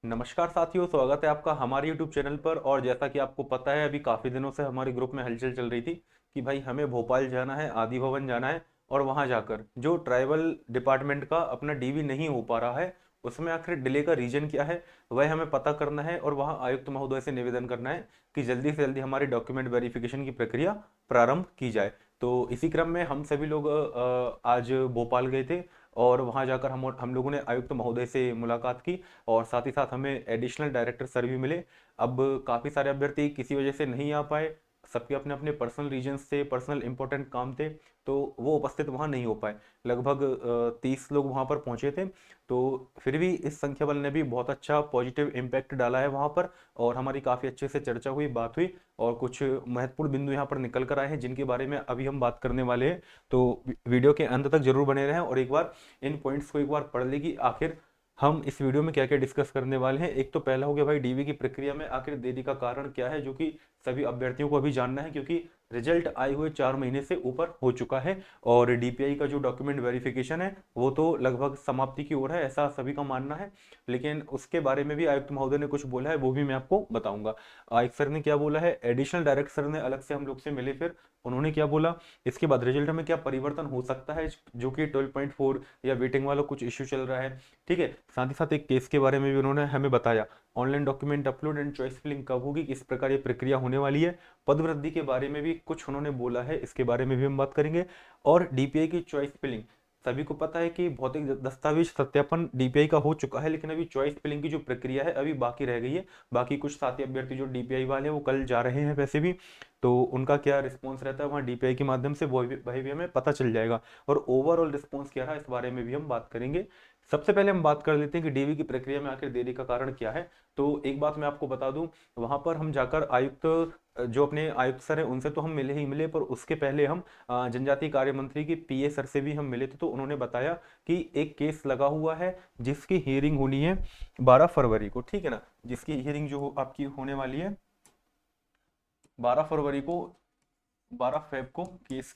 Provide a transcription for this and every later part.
नमस्कार साथियों, स्वागत है आपका हमारे YouTube चैनल पर। और जैसा कि आपको पता है, अभी काफ़ी दिनों से हमारे ग्रुप में हलचल चल रही थी कि भाई हमें भोपाल जाना है, आदि भवन जाना है, और वहाँ जाकर जो ट्राइबल डिपार्टमेंट का अपना डीवी नहीं हो पा रहा है, उसमें आखिर डिले का रीजन क्या है वह हमें पता करना है। और वहाँ आयुक्त महोदय से निवेदन करना है कि जल्दी से जल्दी हमारी डॉक्यूमेंट वेरिफिकेशन की प्रक्रिया प्रारंभ की जाए। तो इसी क्रम में हम सभी लोग आज भोपाल गए थे, और वहाँ जाकर हम लोगों ने आयुक्त महोदय से मुलाकात की, और साथ ही साथ हमें एडिशनल डायरेक्टर सर भी मिले। अब काफ़ी सारे अभ्यर्थी किसी वजह से नहीं आ पाए, सबके अपने अपने पर्सनल रीजन्स थे, पर्सनल इंपॉर्टेंट काम थे, तो वो उपस्थित वहाँ नहीं हो पाए। लगभग 30 लोग वहाँ पर पहुँचे थे। तो फिर भी इस संख्या बल ने भी बहुत अच्छा पॉजिटिव इम्पैक्ट डाला है वहाँ पर, और हमारी काफ़ी अच्छे से चर्चा हुई, बात हुई, और कुछ महत्वपूर्ण बिंदु यहाँ पर निकल कर आए हैं जिनके बारे में अभी हम बात करने वाले हैं। तो वीडियो के अंत तक जरूर बने रहें, और एक बार इन पॉइंट्स को एक बार पढ़ ले कि आखिर हम इस वीडियो में क्या क्या डिस्कस करने वाले हैं। एक तो पहला हो गया भाई, डीवी की प्रक्रिया में आखिर देरी का कारण क्या है, जो कि सभी अभ्यर्थियों को अभी जानना है, क्योंकि रिजल्ट आए हुए 4 महीने से ऊपर हो चुका है, और डीपीआई का जो डॉक्यूमेंट वेरिफिकेशन है वो तो लगभग समाप्ति की ओर है, ऐसा सभी का मानना है। लेकिन उसके बारे में भी आयुक्त महोदय ने कुछ बोला है, वो भी मैं आपको बताऊंगा। आयुक्त सर ने क्या बोला है, एडिशनल डायरेक्टर सर ने अलग से हम लोग से मिले, फिर उन्होंने क्या बोला, इसके बाद रिजल्ट में क्या परिवर्तन हो सकता है, जो कि 12.4 या वेटिंग वाला कुछ इश्यू चल रहा है। ठीक है, साथ ही साथ एक केस के बारे में भी उन्होंने हमें बताया, online document upload and choice filling कब होगी, किस प्रकार ये प्रक्रिया होने वाली है। पद वृद्धि के बारे में भी कुछ उन्होंने बोला है, इसके बारे में भी हम बात करेंगे। और डीपीआई की चॉइस फिलिंग, सभी को पता है कि भौतिक दस्तावेज सत्यापन डीपीआई का हो चुका है, लेकिन अभी चॉइस फिलिंग की जो प्रक्रिया है अभी बाकी रह गई है। बाकी कुछ साथी अभ्यर्थी जो डीपीआई वाले हैं वो कल जा रहे हैं वैसे भी, तो उनका क्या रिस्पॉन्स रहता है वहाँ डीपीआई के माध्यम से वही भी हमें पता चल जाएगा। और ओवरऑल रिस्पॉन्स क्या रहा इस बारे में भी हम बात करेंगे। सबसे पहले हम बात कर लेते हैं कि डीवी की प्रक्रिया में आखिर देरी का कारण क्या है। तो एक बात मैं आपको बता दूं, वहां पर हम जाकर आयुक्त, जो अपने आयुक्त सर हैं उनसे तो हम मिले ही मिले, पर उसके पहले हम जनजातीय कार्य मंत्री की पीए सर से भी हम मिले थे। तो उन्होंने बताया कि एक केस लगा हुआ है जिसकी हियरिंग होनी है 12 फरवरी को, ठीक है ना, जिसकी हियरिंग जो आपकी होने वाली है 12 फरवरी को, 12 फेब को केस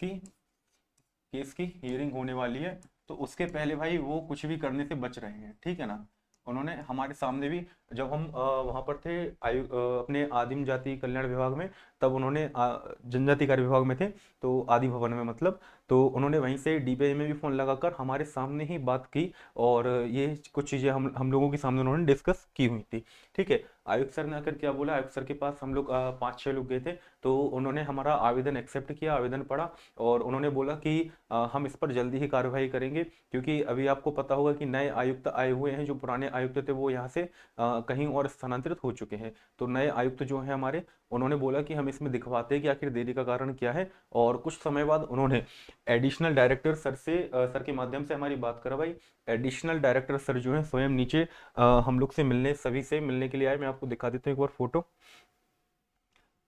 की हियरिंग होने वाली है। तो उसके पहले भाई वो कुछ भी करने से बच रहे हैं, ठीक है ना। उन्होंने हमारे सामने भी, जब हम वहाँ पर थे अपने आदिम जाति कल्याण विभाग में, तब उन्होंने जनजाति कार्य विभाग में थे, तो आदि भवन में मतलब, तो उन्होंने वहीं से डीपीआई में भी फ़ोन लगाकर हमारे सामने ही बात की, और ये कुछ चीज़ें हम लोगों के सामने उन्होंने डिस्कस की हुई थी। ठीक है, आयुक्त सर ने आकर क्या बोला, आयुक्त सर के पास हम लोग 5-6 लोग गए थे, तो उन्होंने हमारा आवेदन एक्सेप्ट किया, आवेदन पढ़ा, और उन्होंने बोला कि हम इस पर जल्दी ही कार्रवाई करेंगे, क्योंकि अभी आपको पता होगा कि नए आयुक्त आए हुए हैं, जो पुराने आयुक्त थे वो यहाँ से कहीं और स्थानांतरित हो चुके हैं। तो नए आयुक्त जो हैं हमारे, उन्होंने बोला कि हम इसमें दिखवाते हैं कि आखिर देरी का कारण क्या है। और कुछ समय बाद उन्होंने एडिशनल डायरेक्टर सर से सर के माध्यम से हमारी बात करवाई। एडिशनल डायरेक्टर सर जो है स्वयं नीचे हम लोग से मिलने, सभी से मिलने के लिए आए। मैं आपको दिखा देता हूँ एक बार फोटो।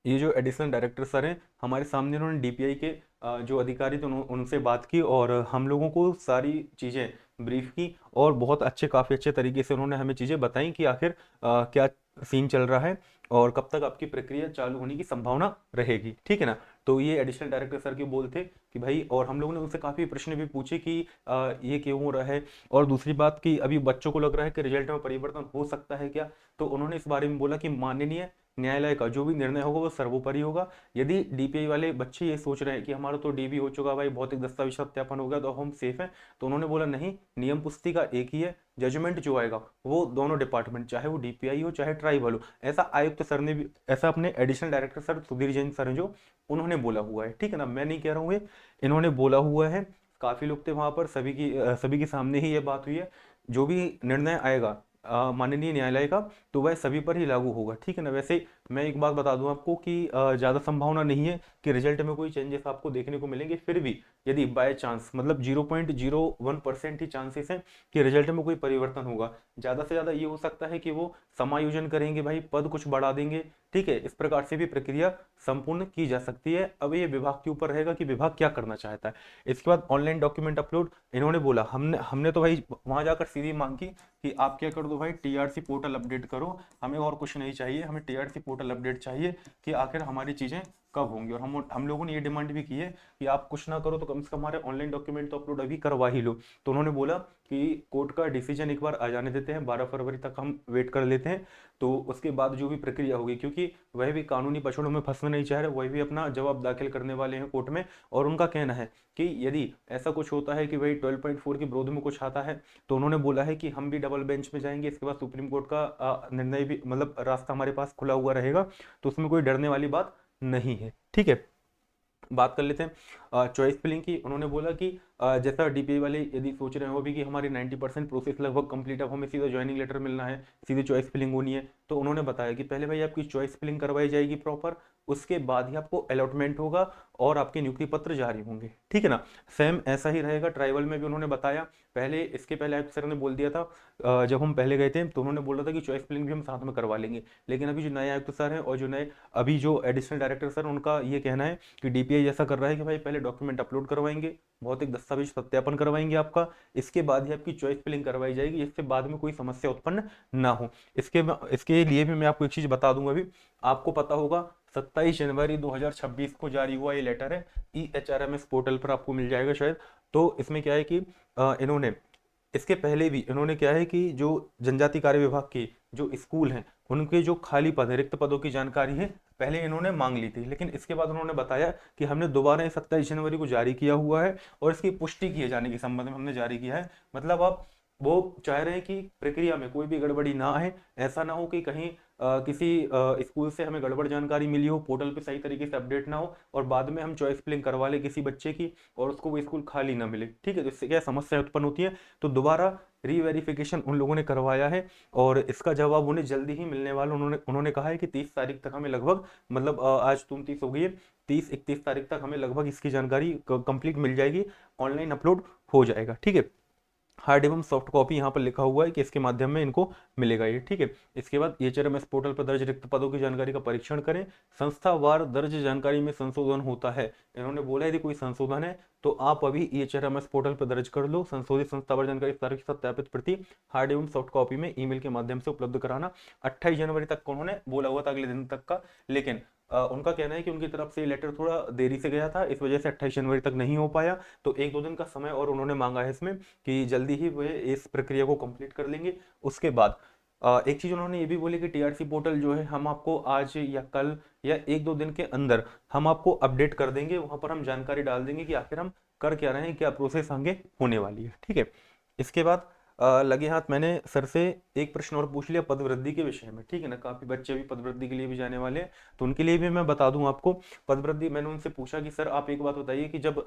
ये जो एडिशनल डायरेक्टर सर हैं हमारे सामने, उन्होंने डीपीआई के जो अधिकारी थे उनसे बात की, और हम लोगों को सारी चीज़ें ब्रीफ की, और बहुत अच्छे, काफ़ी अच्छे तरीके से उन्होंने हमें चीज़ें बताई कि आखिर क्या सीन चल रहा है, और कब तक आपकी प्रक्रिया चालू होने की संभावना रहेगी, ठीक है ना। तो ये एडिशनल डायरेक्टर सर के बोल थे कि भाई, और हम लोगों ने उनसे काफ़ी प्रश्न भी पूछे कि ये क्यों हो रहा है, और दूसरी बात कि अभी बच्चों को लग रहा है कि रिजल्ट में परिवर्तन हो सकता है क्या। तो उन्होंने इस बारे में बोला कि माननीय न्यायालय का जो भी निर्णय होगा वो सर्वोपरि होगा। यदि डीपीआई वाले बच्चे ये सोच रहे हैं कि हमारा तो डीबी हो चुका भाई, भौतिक दस्तावेज सत्यापन हो गया तो हम सेफ हैं, तो उन्होंने बोला नहीं, नियम पुस्तिका एक ही है, जजमेंट जो आएगा वो दोनों डिपार्टमेंट, चाहे वो डीपीआई हो चाहे ट्राइबल हो, ऐसा आयुक्त सर ने भी, ऐसा अपने additional director sir Sudhir Jain sir हैं जो, उन्होंने बोला हुआ है, ठीक है ना, मैं नहीं कह रहा हूँ, ये इन्होंने बोला हुआ है। काफी लोग थे वहां पर, सभी के सामने ही ये बात हुई है। जो भी निर्णय आएगा माननीय न्यायालय का, तो वह सभी पर ही लागू होगा, ठीक है ना। वैसे मैं एक बात बता दूं आपको कि ज़्यादा संभावना नहीं है कि रिजल्ट में कोई चेंजेस आपको देखने को मिलेंगे। फिर भी यदि बाय चांस, मतलब 0.01% ही चांसेस हैं कि रिजल्ट में कोई परिवर्तन होगा। ज़्यादा से ज़्यादा ये हो सकता है कि वो समायोजन करेंगे भाई, पद कुछ बढ़ा देंगे, ठीक है। इस प्रकार से भी प्रक्रिया संपूर्ण की जा सकती है। अब ये विभाग के ऊपर रहेगा कि विभाग क्या करना चाहता है। इसके बाद ऑनलाइन डॉक्यूमेंट अपलोड, इन्होंने बोला, हमने हमने तो भाई वहां जाकर सीधी मांग की कि आप क्या कर दो भाई, टीआरसी पोर्टल अपडेट करो, हमें और कुछ नहीं चाहिए, हमें टीआरसी पोर्टल अपडेट चाहिए कि आखिर हमारी चीज़ें कब होंगी। और हम लोगों ने ये डिमांड भी की है कि आप कुछ ना करो तो कम से कम हमारे ऑनलाइन डॉक्यूमेंट तो अपलोड अभी करवा ही लो। तो उन्होंने बोला कि कोर्ट का डिसीजन एक बार आ जाने देते हैं, 12 फरवरी तक हम वेट कर लेते हैं, तो उसके बाद जो भी प्रक्रिया होगी, क्योंकि वह भी कानूनी पछड़ों में फंसना नहीं चाह रहे, वह भी अपना जवाब दाखिल करने वाले हैं कोर्ट में। और उनका कहना है कि यदि ऐसा कुछ होता है कि भाई 12.4 के विरोध में कुछ आता है, तो उन्होंने बोला है कि हम भी डबल बेंच में जाएंगे, इसके बाद सुप्रीम कोर्ट का निर्णय भी, मतलब रास्ता हमारे पास खुला हुआ रहेगा, तो उसमें कोई डरने वाली बात नहीं है। ठीक है, बात कर लेते हैं चॉइस फिलिंग की। उन्होंने बोला कि जैसा डीपीआई वाले यदि सोच रहे हो भी कि हमारी 90% प्रोसेस लगभग कंप्लीट, अब हमें सीधा ज्वाइनिंग लेटर मिलना है, सीधी चॉइस फिलिंग होनी है, तो उन्होंने बताया कि पहले भाई आपकी चॉइस फिलिंग करवाई जाएगी प्रॉपर, उसके बाद ही आपको अलॉटमेंट होगा और आपके नियुक्ति पत्र जारी होंगे। ठीक है ना, सेम ऐसा ही रहेगा ट्राइबल में भी। उन्होंने बताया पहले, इसके पहले आयुक्त सर ने बोल दिया था, जब हम पहले गए थे तो उन्होंने बोला था कि चॉइस फिलिंग भी हम साथ में करवा लेंगे, लेकिन अभी जो नए आयुक्त सर हैं और जो नए अभी जो एडिशनल डायरेक्टर सर, उनका ये कहना है कि डीपीआई ऐसा कर रहा है कि भाई पहले डॉक्यूमेंट अपलोड करवाएंगे, भौतिक दस्तावेज सत्यापन करवाएंगे आपका, इसके बाद ही आपकी चॉइस फिलिंग करवाई जाएगी, इससे बाद में कोई समस्या उत्पन्न ना हो। इसके लिए भी मैं आपको एक चीज बता दूंगा। अभी आपको पता होगा 27 जनवरी 2026 को जारी हुआ ये लेटर है, EHRMS पोर्टल पर आपको मिल जाएगा शायद। तो इसमें क्या है कि इन्होंने इसके पहले भी इन्होंने क्या है कि जो जनजाति कार्य विभाग के जो स्कूल हैं, उनके जो खाली पद है, रिक्त पदों की जानकारी है, पहले इन्होंने मांग ली थी, लेकिन इसके बाद उन्होंने बताया कि हमने दोबारा 27 जनवरी को जारी किया हुआ है और इसकी पुष्टि किए जाने के संबंध में हमने जारी किया है। मतलब आप वो चाह रहे हैं कि प्रक्रिया में कोई भी गड़बड़ी ना आए, ऐसा ना हो कि कहीं किसी स्कूल से हमें गड़बड़ जानकारी मिली हो, पोर्टल पे सही तरीके से अपडेट ना हो और बाद में हम चॉइस फिलिंग करवा ले किसी बच्चे की और उसको वो स्कूल खाली ना मिले। ठीक है, तो इससे क्या समस्या उत्पन्न होती है, तो दोबारा रीवेरिफिकेशन उन लोगों ने करवाया है और इसका जवाब उन्हें जल्दी ही मिलने वाला। उन्होंने उन्होंने कहा है कि 30 तारीख तक हमें लगभग, मतलब आज 29 हो गई है, 30-31 तारीख तक हमें लगभग इसकी जानकारी कंप्लीट मिल जाएगी, ऑनलाइन अपलोड हो जाएगा। ठीक है, हार्ड एवं सॉफ्ट कॉपी यहाँ पर लिखा हुआ है कि इसके माध्यम में इनको मिलेगा ये। ठीक है, इसके बाद EHRMS पोर्टल पर दर्ज रिक्त पदों की जानकारी का परीक्षण करें, संस्थावार दर्ज जानकारी में संशोधन होता है। इन्होंने बोला यदि कोई संशोधन है तो आप अभी EHRMS पोर्टल पर दर्ज कर लो, संशोधित संस्थावार जानकारी तारीख सत्यापित प्रति हार्ड एवं सॉफ्ट कॉपी में ईमेल के माध्यम से उपलब्ध कराना। 28 जनवरी तक उन्होंने बोला हुआ था, अगले दिन तक का, लेकिन उनका कहना है कि उनकी तरफ से लेटर थोड़ा देरी से गया था, इस वजह से 28 जनवरी तक नहीं हो पाया, तो 1-2 दिन का समय और उन्होंने मांगा है इसमें कि जल्दी ही वे इस प्रक्रिया को कंप्लीट कर लेंगे। उसके बाद एक चीज उन्होंने ये भी बोली कि TRC पोर्टल जो है हम आपको आज या कल या 1-2 दिन के अंदर हम आपको अपडेट कर देंगे, वहां पर हम जानकारी डाल देंगे कि आखिर हम कर क्या रहे हैं, क्या प्रोसेस आगे होने वाली है। ठीक है, इसके बाद लगे हाथ मैंने सर से एक प्रश्न और पूछ लिया पदवृद्धि के विषय में। ठीक है ना, काफी बच्चे भी पदवृद्धि के लिए भी जाने वाले हैं, तो उनके लिए भी मैं बता दूं आपको। पदवृद्धि, मैंने उनसे पूछा कि सर आप एक बात बताइए कि जब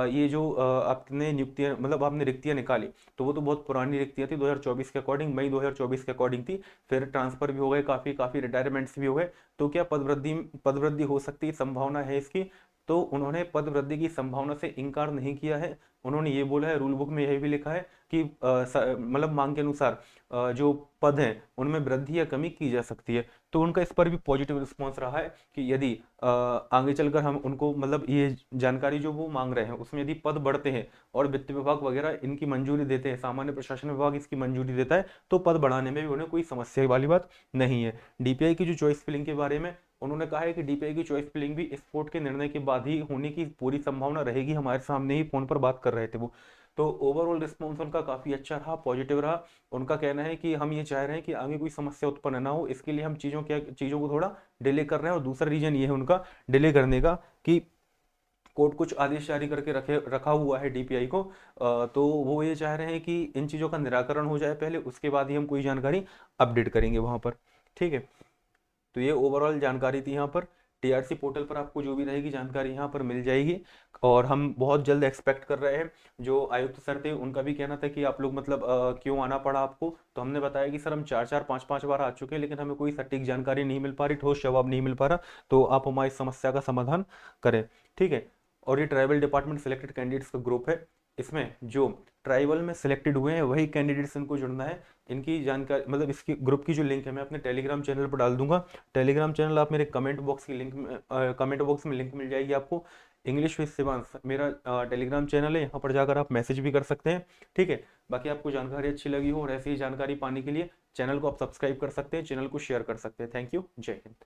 ये जो आपने नियुक्तियां, मतलब आपने रिक्तियां निकाली, तो वो तो बहुत पुरानी रिक्तियां थी, 2024 के अकॉर्डिंग, मई 2024 के अकॉर्डिंग थी, फिर ट्रांसफर भी हो गए, काफी काफी रिटायरमेंट्स भी हो गए, तो क्या पदवृद्धि हो सकती है, संभावना है इसकी? तो उन्होंने पदवृद्धि की संभावना से इनकार नहीं किया है। उन्होंने ये बोला है, रूल बुक में यही भी लिखा है कि मतलब मांग के अनुसार जो पद हैं उनमें वृद्धि या कमी की जा सकती है। तो उनका इस पर भी पॉजिटिव रिस्पॉन्स रहा है कि यदि आगे चलकर हम उनको, मतलब ये जानकारी जो वो मांग रहे हैं उसमें यदि पद बढ़ते हैं और वित्त विभाग वगैरह इनकी मंजूरी देते हैं, सामान्य प्रशासन विभाग इसकी मंजूरी देता है, तो पद बढ़ाने में भी उन्हें कोई समस्या वाली बात नहीं है। डीपीआई की जो चॉइस फिलिंग के बारे में उन्होंने कहा है कि डीपीआई की चॉइस फिलिंग भी इस कोर्ट के निर्णय के बाद ही होने की पूरी संभावना रहेगी, हमारे सामने ही फोन पर बात कर रहे थे वो। तो ओवरऑल रिस्पॉन्स उनका काफी अच्छा रहा, पॉजिटिव रहा। उनका कहना है कि हम ये चाह रहे हैं कि आगे कोई समस्या उत्पन्न ना हो, इसके लिए हम चीजों को थोड़ा डिले कर रहे हैं। और दूसरा रीजन ये है उनका डिले करने का कि कोर्ट कुछ आदेश जारी करके रखा हुआ है डीपीआई को, तो वो ये चाह रहे हैं कि इन चीजों का निराकरण हो जाए पहले, उसके बाद ही हम कोई जानकारी अपडेट करेंगे वहां पर। ठीक है, तो ये ओवरऑल जानकारी थी यहाँ पर। टीआरसी पोर्टल पर आपको जो भी रहेगी जानकारी यहाँ पर मिल जाएगी और हम बहुत जल्द एक्सपेक्ट कर रहे हैं। जो आयुक्त सर थे उनका भी कहना था कि आप लोग, मतलब क्यों आना पड़ा आपको, तो हमने बताया कि सर हम 4-4 5-5 बार आ चुके हैं, लेकिन हमें कोई सटीक जानकारी नहीं मिल पा रही, ठोस जवाब नहीं मिल पा रहा, तो आप हमारी समस्या का समाधान करें। ठीक है, और ये ट्राइबल डिपार्टमेंट सिलेक्टेड कैंडिडेट्स का ग्रुप है, इसमें जो ट्राइबल में सिलेक्टेड हुए हैं वही कैंडिडेट्स इनको जुड़ना है। इनकी जानकारी, मतलब इसकी ग्रुप की जो लिंक है मैं अपने टेलीग्राम चैनल पर डाल दूंगा। टेलीग्राम चैनल आप मेरे कमेंट बॉक्स में लिंक मिल जाएगी आपको। इंग्लिश विद शिवांश मेरा टेलीग्राम चैनल है, यहाँ पर जाकर आप मैसेज भी कर सकते हैं। ठीक है, बाकी आपको जानकारी अच्छी लगी हो और ऐसी ही जानकारी पाने के लिए चैनल को आप सब्सक्राइब कर सकते हैं, चैनल को शेयर कर सकते हैं। थैंक यू, जय हिंद।